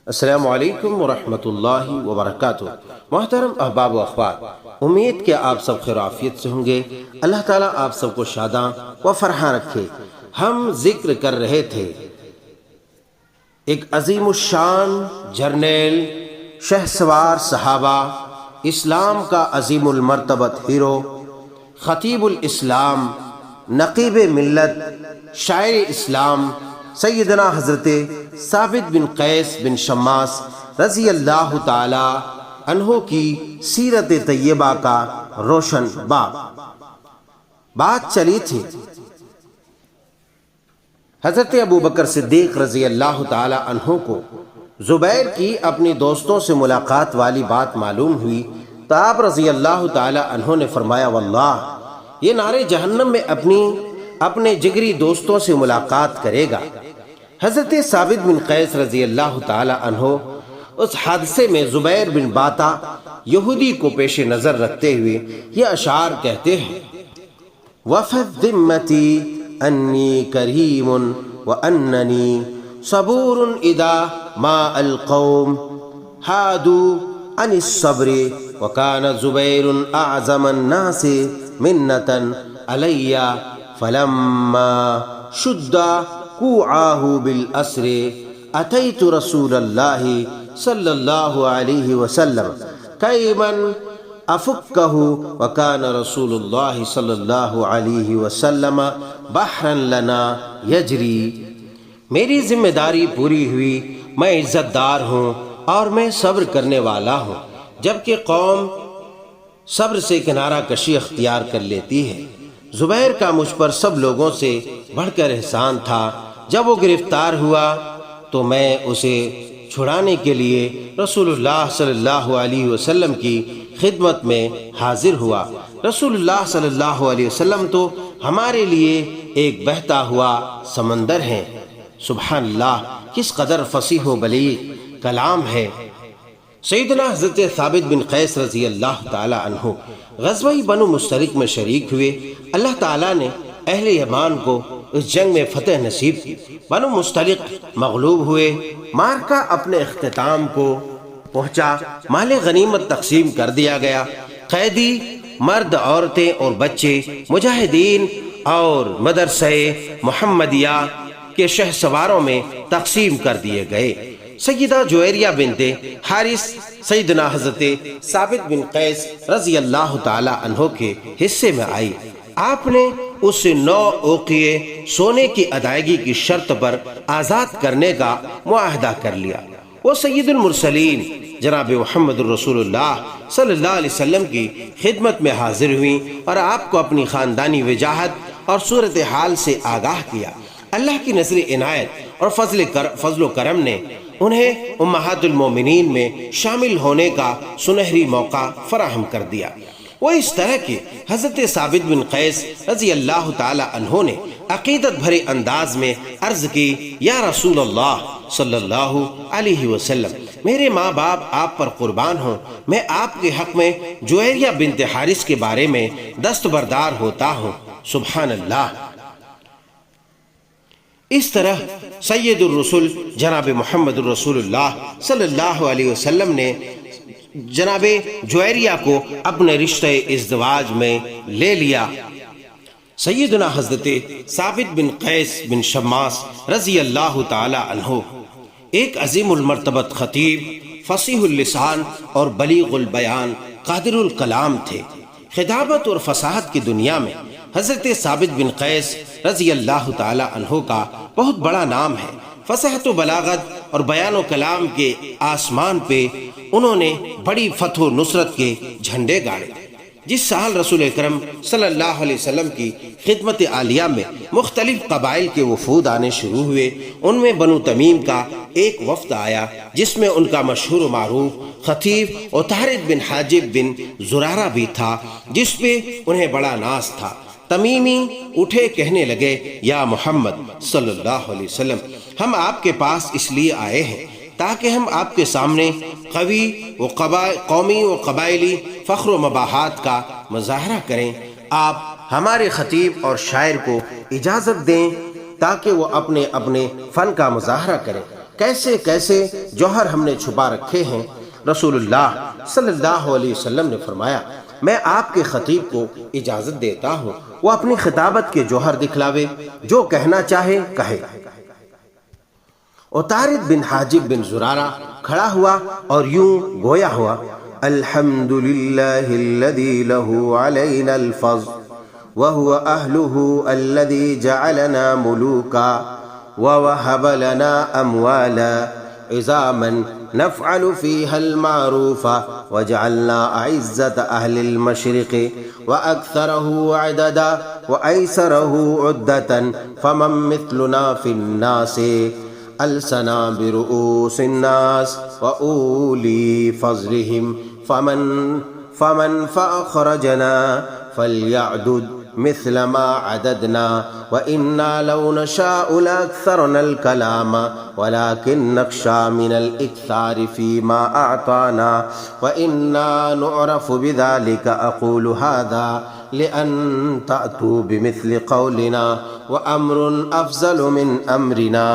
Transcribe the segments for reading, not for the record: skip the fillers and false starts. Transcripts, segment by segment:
السلام علیکم ورحمۃ اللہ وبرکاتہ۔ محترم احباب و اخوات، امید کہ آپ سب خیر و عافیت سے ہوں گے۔ اللہ تعالیٰ آپ سب کو شاداں و فرحاں رکھے۔ ہم ذکر کر رہے تھے ایک عظیم الشان جرنیل، شہسوار صحابہ، اسلام کا عظیم المرتبت ہیرو، خطیب الاسلام، نقیب ملت، شاعر اسلام، سیدنا حضرت ثابت بن قیس بن شماس رضی اللہ تعالی عنہ کی سیرت طیبہ کا روشن باب۔ بات چلی تھی حضرت ابوبکر صدیق رضی اللہ تعالی عنہ کو زبیر کی اپنی دوستوں سے ملاقات والی بات معلوم ہوئی تو آپ رضی اللہ تعالی عنہ نے فرمایا، واللہ یہ نار جہنم میں اپنے جگری دوستوں سے ملاقات کرے گا۔ حضرت ثابت بن قیس رضی اللہ تعالی عنہ اس حادثے میں زبیر بن باتا یہودی کو پیش نظر رکھتے ہوئے یہ اشعار کہتے ہیں، وفی الذمتی انی کریم واننی صبور اذا ما القوم حادوا عن الصبر وکان زبیر اعظم الناس منتا علی فلما شد کوعاہ بالاسر اتیت رسول اللہ صلی اللہ علیہ وسلم کیما افکہ وکان رسول اللہ صلی اللہ علیہ وسلم بحرا لنا یجری۔ میری ذمہ داری پوری ہوئی، میں عزت دار ہوں اور میں صبر کرنے والا ہوں، جبکہ قوم صبر سے کنارہ کشی اختیار کر لیتی ہے۔ زبیر کا مجھ پر سب لوگوں سے بڑھ کر احسان تھا۔ جب وہ گرفتار ہوا تو میں اسے چھڑانے کے لیے رسول اللہ صلی اللہ علیہ وسلم کی خدمت میں حاضر ہوا۔ رسول اللہ صلی اللہ علیہ وسلم تو ہمارے لیے ایک بہتا ہوا سمندر ہیں۔ سبحان اللہ، کس قدر فصیح و بلیغ کلام ہے۔ سیدنا حضرت ثابت بن قیس رضی اللہ تعالی عنہ غزوہ بنو مستلق میں شریک ہوئے۔ اللہ تعالیٰ نے اہل یمان کو اس جنگ میں فتح نصیب کی۔ بنو مستلق مغلوب ہوئے، معرکہ اپنے اختتام کو پہنچا، مال غنیمت تقسیم کر دیا گیا۔ قیدی مرد، عورتیں اور بچے مجاہدین اور مدرسہ محمدیہ کے شہسواروں میں تقسیم کر دیے گئے۔ سیدہ جویریہ بنت حارث سیدنا حضرت ثابت بن قیس رضی اللہ تعالی عنہ کے حصے میں آئی۔ آپ نے اس 9 اوقیے سونے کی ادائیگی کی شرط پر آزاد کرنے کا معاہدہ کر لیا۔ وہ سید المرسلین جناب محمد الرسول اللہ صلی اللہ علیہ وسلم کی خدمت میں حاضر ہوئیں اور آپ کو اپنی خاندانی وجاہت اور صورتحال سے آگاہ کیا۔ اللہ کی نظر عنایت اور فضل و کرم نے انہیں امہات المومنین میں شامل ہونے کا سنہری موقع فراہم کر دیا۔ وہ اس طرح کہ حضرت ثابت بن قیس رضی اللہ تعالی عنہ نے عقیدت بھرے انداز میں عرض کی، یا رسول اللہ صلی اللہ علیہ وسلم، میرے ماں باپ آپ پر قربان ہوں، میں آپ کے حق میں جویریہ بنت حارث کے بارے میں دستبردار ہوتا ہوں۔ سبحان اللہ۔ اس طرح سید الرسل جناب محمد الرسول اللہ صلی اللہ علیہ وسلم نے جناب جویریہ کو اپنے رشتہ ازدواج میں لے لیا۔ سیدنا حضرت ثابت بن قیس بن شماس رضی اللہ تعالی عنہ ایک عظیم المرتبت خطیب، فصیح اللسان اور بلیغ البیان، قادر الکلام تھے۔ خطابت اور فصاحت کی دنیا میں حضرت ثابت بن قیس رضی اللہ تعالی عنہ کا بہت بڑا نام ہے۔ فصاحت و بلاغت اور بیان و کلام کے آسمان پہ انہوں نے بڑی فتح و نصرت کے جھنڈے گاڑے۔ جس سال رسول اکرم صلی اللہ علیہ وسلم کی خدمت عالیہ میں مختلف قبائل کے وفود آنے شروع ہوئے، ان میں بنو تمیم کا ایک وفد آیا جس میں ان کا مشہور و معروف خطیب عطارد بن حاجب بن زرارہ بھی تھا، جس پہ انہیں بڑا ناز تھا۔ تمیمی اٹھے، کہنے لگے، یا محمد صلی اللہ علیہ وسلم، ہم آپ کے پاس اس لیے آئے ہیں تاکہ ہم آپ کے سامنے قومی و قبائلی فخر و مباحات کا مظاہرہ کریں۔ آپ ہمارے خطیب اور شاعر کو اجازت دیں تاکہ وہ اپنے فن کا مظاہرہ کریں۔ کیسے کیسے جوہر ہم نے چھپا رکھے ہیں۔ رسول اللہ صلی اللہ علیہ وسلم نے فرمایا، میں آپ کے خطیب کو اجازت دیتا ہوں وہ اپنی خطابت کے جوہر دکھلاوے، جو کہنا چاہے کہے۔ عطارد بن حاجب بن زرارہ کھڑا ہوا اور یوں گویا ہوا، الحمدللہ الذی لہ علینا الفضل وهو أهله الذي جعلنا ملوكا ووهب لنا أموالا عظاما نفعل فيها المعروف وجعلنا أعزة أهل المشرق وأكثره عددا وأيسره عدة فمن مثلنا في الناس ألسنا برؤوس الناس وأولي فضلهم فمن فأخرجنا فليعدد مثل ما عددنا وإنا لو نشاء لأكثرنا الكلام ولكن نخشى من الإكثار فيما أعطانا وإنا نعرف بذلك أقول هذا لأن تأتوا بمثل قولنا وأمر أفضل من أمرنا۔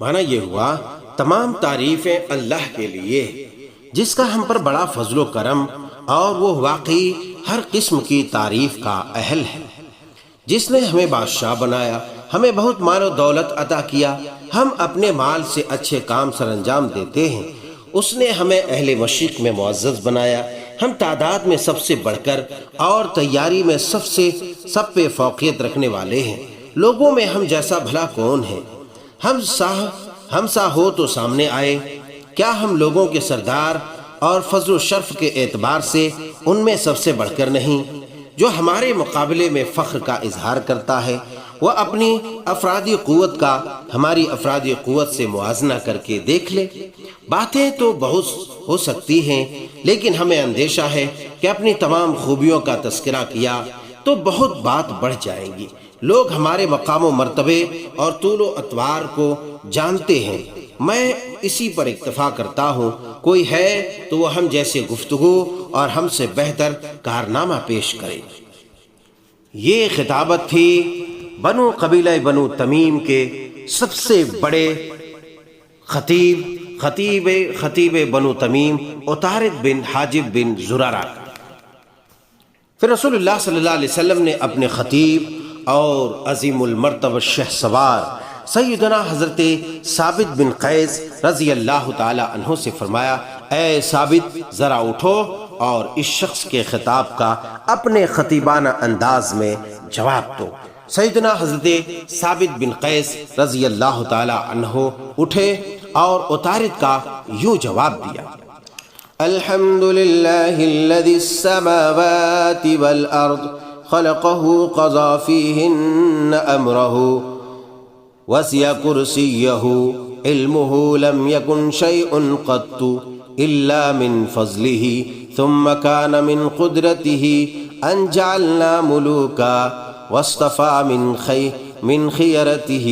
معنی یہ ہوا، تمام تعریفیں اللہ کے لیے جس کا ہم پر بڑا فضل و کرم، اور وہ واقعی ہر قسم کی تعریف کا اہل ہے، جس نے ہمیں بادشاہ بنایا، ہمیں بہت مال و دولت عطا کیا، ہم اپنے مال سے اچھے کام سر انجام دیتے ہیں۔ اس نے ہمیں اہل مشرق میں معزز بنایا، ہم تعداد میں سب سے بڑھ کر اور تیاری میں سب پہ فوقیت رکھنے والے ہیں۔ لوگوں میں ہم جیسا بھلا کون ہے؟ ہم سا ہو تو سامنے آئے۔ کیا ہم لوگوں کے سردار اور فضل و شرف کے اعتبار سے ان میں سب سے بڑھ کر نہیں؟ جو ہمارے مقابلے میں فخر کا اظہار کرتا ہے، وہ اپنی افرادی قوت کا ہماری افرادی قوت سے موازنہ کر کے دیکھ لے۔ باتیں تو بہت ہو سکتی ہیں، لیکن ہمیں اندیشہ ہے کہ اپنی تمام خوبیوں کا تذکرہ کیا تو بہت بات بڑھ جائے گی۔ لوگ ہمارے مقام و مرتبے اور طول و اطوار کو جانتے ہیں۔ میں اسی پر اکتفا کرتا ہوں، کوئی ہے تو وہ ہم جیسے گفتگو اور ہم سے بہتر کارنامہ پیش کرے۔ یہ خطابت تھی قبیلہ بنو تمیم کے سب سے بڑے خطیب بنو تمیم عطارد بن حاجب بن زرارہ۔ پھر رسول اللہ صلی اللہ علیہ وسلم نے اپنے خطیب اور عظیم المرتبہ شہ سوار سیدنا حضرت ثابت بن قیس رضی اللہ تعالی عنہ سے فرمایا، اے ثابت، ذرا اٹھو اور اس شخص کے خطاب کا اپنے خطیبانہ انداز میں جواب دو۔ سیدنا حضرت ثابت بن قیس رضی اللہ تعالی عنہ اٹھے اور عطارد کا یوں جواب دیا، الحمد للہ الذی السماوات والارض خلقه قضى فيهن امره وسع كرسيه علمه لم يكن شيء قط إلا من فضله ثم كان من قدرته أن جعلنا ملوكا واصطفى من خيرته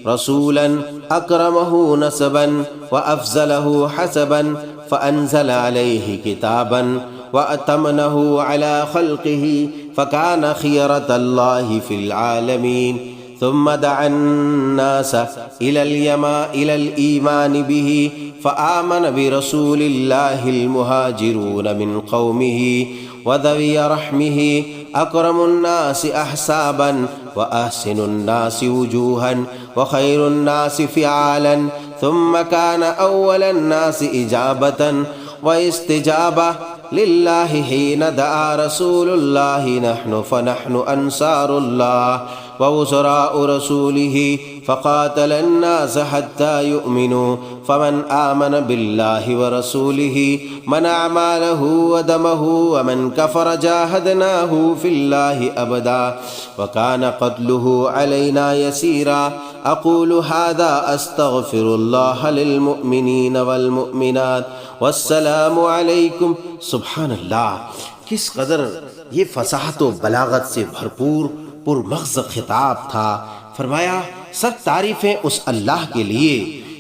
رسولا أكرمه نسبا وأفضله حسبا فأنزل عليه كتابا وأتمنه على خلقه فكان خيرة الله في العالمين ثم دعا الناس إلى الإيمان به فآمن برسول الله المهاجرون من قومه وذوي رحمه أكرم الناس أحسابا وأحسن الناس وجوها وخير الناس فعالا ثم كان أول الناس إجابة واستجابة لله حين دعا رسول الله فنحن أنصار الله ووزراء رسوله فقاتل الناس حتى يؤمنوا فمن آمن بالله ورسوله منع ماله ودمه ومن كفر جاهدناه في الله أبدا وكان قتله علينا يسيرا أقول هذا أستغفر الله للمؤمنين والمؤمنات والسلام علیکم۔ سبحان اللہ، کس قدر یہ فصاحت و بلاغت سے بھرپور پرمغز خطاب تھا۔ فرمایا، سب تعریفیں اس اللہ کے لیے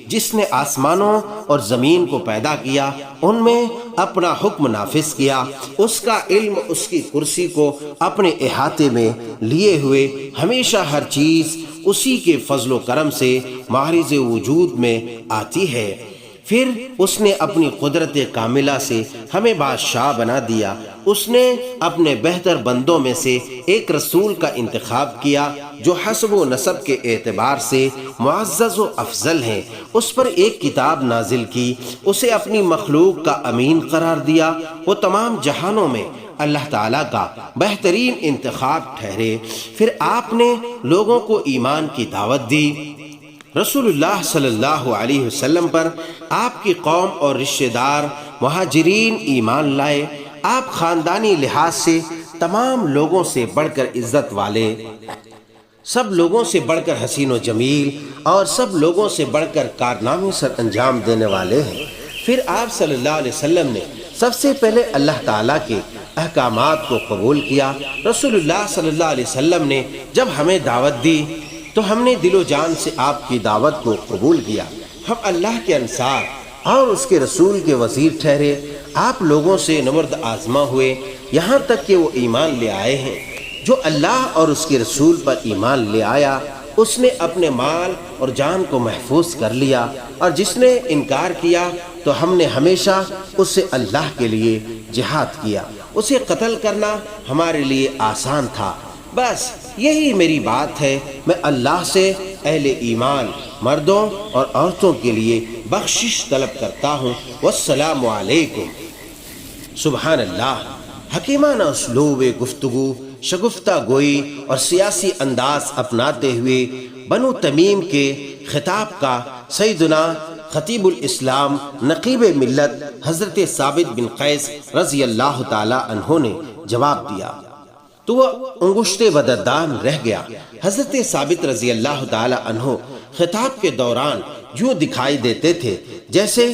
جس نے آسمانوں اور زمین کو پیدا کیا، ان میں اپنا حکم نافذ کیا، اس کا علم اس کی کرسی کو اپنے احاطے میں لیے ہوئے ہمیشہ ہر چیز اسی کے فضل و کرم سے معرض وجود میں آتی ہے۔ پھر اس نے اپنی قدرت کاملہ سے ہمیں بادشاہ بنا دیا۔ اس نے اپنے بہتر بندوں میں سے ایک رسول کا انتخاب کیا جو حسب و نسب کے اعتبار سے معزز و افضل ہیں۔ اس پر ایک کتاب نازل کی، اسے اپنی مخلوق کا امین قرار دیا۔ وہ تمام جہانوں میں اللہ تعالیٰ کا بہترین انتخاب ٹھہرے۔ پھر آپ نے لوگوں کو ایمان کی دعوت دی۔ رسول اللہ صلی اللہ علیہ وسلم پر آپ کی قوم اور رشتہ دار مہاجرین ایمان لائے۔ آپ خاندانی لحاظ سے تمام لوگوں سے بڑھ کر عزت والے، سب لوگوں سے بڑھ کر حسین و جمیل، اور سب لوگوں سے بڑھ کر کارنامے سر انجام دینے والے ہیں۔ پھر آپ صلی اللہ علیہ وسلم نے سب سے پہلے اللہ تعالیٰ کے احکامات کو قبول کیا۔ رسول اللہ صلی اللہ علیہ وسلم نے جب ہمیں دعوت دی تو ہم نے دل و جان سے آپ کی دعوت کو قبول کیا۔ ہم اللہ کے انصار اور اس کے رسول کے وزیر ٹھہرے۔ آپ لوگوں سے نمرد آزما ہوئے یہاں تک کہ وہ ایمان لے آئے ہیں۔ جو اللہ اور اس کے رسول پر ایمان لے آیا اس نے اپنے مال اور جان کو محفوظ کر لیا، اور جس نے انکار کیا تو ہم نے ہمیشہ اس سے اللہ کے لیے جہاد کیا۔ اسے قتل کرنا ہمارے لیے آسان تھا۔ بس یہی میری بات ہے، میں اللہ سے اہل ایمان مردوں اور عورتوں کے لیے بخشش طلب کرتا ہوں۔ والسلام علیکم۔ سبحان اللہ، حکیمانہ اسلوب گفتگو، شگفتہ گوئی اور سیاسی انداز اپناتے ہوئے بنو تمیم کے خطاب کا سیدنا خطیب الاسلام نقیب ملت حضرت ثابت بن قیس رضی اللہ تعالی عنہ نے جواب دیا تو وہ انگشتے بدردان رہ گیا۔ حضرت ثابت رضی اللہ تعالی عنہ خطاب کے دوران یوں دکھائی دیتے تھے جیسے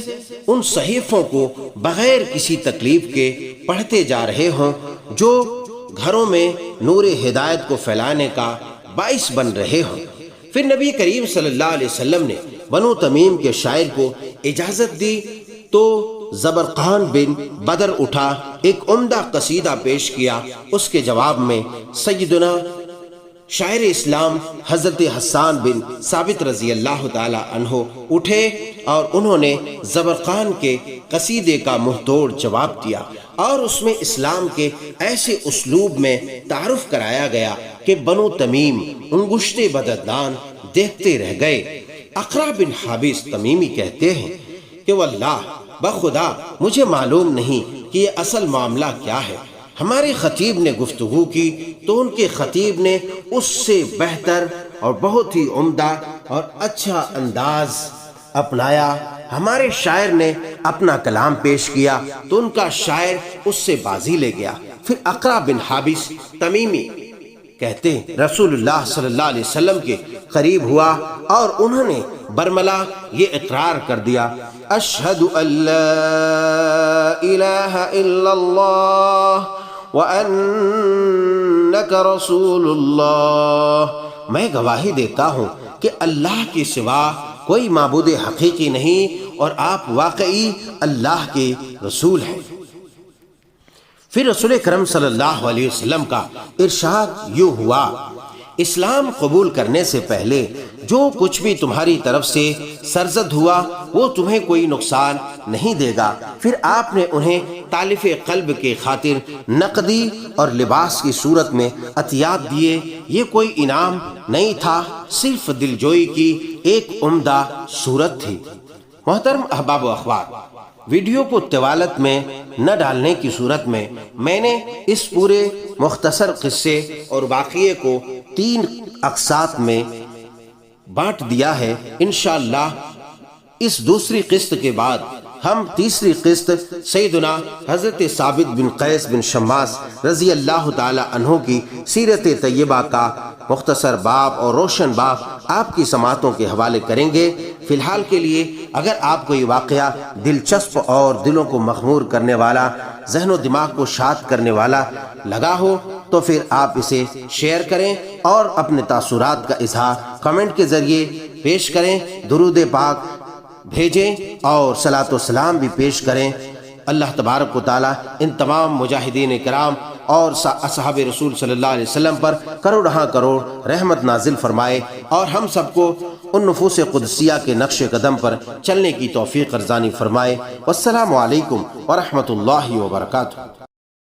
ان صحیفوں کو بغیر کسی تکلیف کے پڑھتے جا رہے ہوں جو گھروں میں نور ہدایت کو پھیلانے کا باعث بن رہے ہوں۔ پھر نبی کریم صلی اللہ علیہ وسلم نے بنو تمیم کے شاعر کو اجازت دی تو زبرقان بن بدر اٹھا، ایک عمدہ قصیدہ پیش کیا۔ اس کے جواب میں سیدنا شاعر اسلام حضرت حسان بن ثابت رضی اللہ تعالی عنہ اٹھے اور انہوں نے زبرقان کے قصیدے کا منہ توڑ جواب دیا، اور اس میں اسلام کے ایسے اسلوب میں تعارف کرایا گیا کہ بنو تمیم انگشتے بدردان دیکھتے رہ گئے۔ اقرا بن حابس تمیمی کہتے ہیں کہ واللہ بخدا مجھے معلوم نہیں کہ یہ اصل معاملہ کیا ہے۔ ہمارے خطیب نے گفتگو کی تو ان کے خطیب نے اس سے بہتر اور بہت ہی عمدہ اور اچھا انداز اپنایا۔ ہمارے شاعر نے اپنا کلام پیش کیا تو ان کا شاعر اس سے بازی لے گیا۔ پھر اقرا بن حابس تمیمی کہتے ہیں رسول اللہ صلی اللہ علیہ وسلم کے قریب ہوا اور انہوں نے برملا یہ اقرار کر دیا، اشہد ان لا الہ الا اللہ وانک رسول اللہ، میں گواہی دیتا ہوں کہ اللہ کے سوا کوئی معبود حقیقی نہیں اور آپ واقعی اللہ کے رسول ہیں۔ پھر رسول کرم صلی اللہ علیہ وسلم کا ارشاد یوں ہوا، اسلام قبول کرنے سے پہلے جو کچھ بھی تمہاری طرف سے سرزد ہوا وہ تمہیں کوئی نقصان نہیں دے گا۔ پھر آپ نے انہیں تالف قلب کے خاطر نقدی اور لباس کی صورت میں عطیات دیے۔ یہ کوئی انعام نہیں تھا، صرف دلجوئی کی ایک عمدہ صورت تھی۔ محترم احباب و اخوات، ویڈیو کو طوالت میں نہ ڈالنے کی صورت میں میں نے اس پورے مختصر قصے اور واقعے کو 3 اقساط میں بانٹ دیا ہے۔ انشاءاللہ اس دوسری قسط کے بعد ہم تیسری قسط سیدنا حضرت ثابت بن قیس بن شماس رضی اللہ تعالی عنہ کی سیرت طیبہ کا مختصر باب اور روشن باب آپ کی سماعتوں کے حوالے کریں گے۔ فی الحال کے لیے اگر آپ کو یہ واقعہ دلچسپ اور دلوں کو مخمور کرنے والا، ذہن و دماغ کو شاد کرنے والا لگا ہو تو پھر آپ اسے شیئر کریں اور اپنے تاثرات کا اظہار کمنٹ کے ذریعے پیش کریں، درود پاک بھیجیں اور صلاۃ و سلام بھی پیش کریں۔ اللہ تبارک و تعالی ان تمام مجاہدین کرام اور اصحاب رسول صلی اللہ علیہ وسلم پر کروڑہاں کروڑ رحمت نازل فرمائے، اور ہم سب کو ان نفوس قدسیہ کے نقش قدم پر چلنے کی توفیق ارزانی فرمائے۔ والسلام علیکم ورحمۃ اللہ وبرکاتہ۔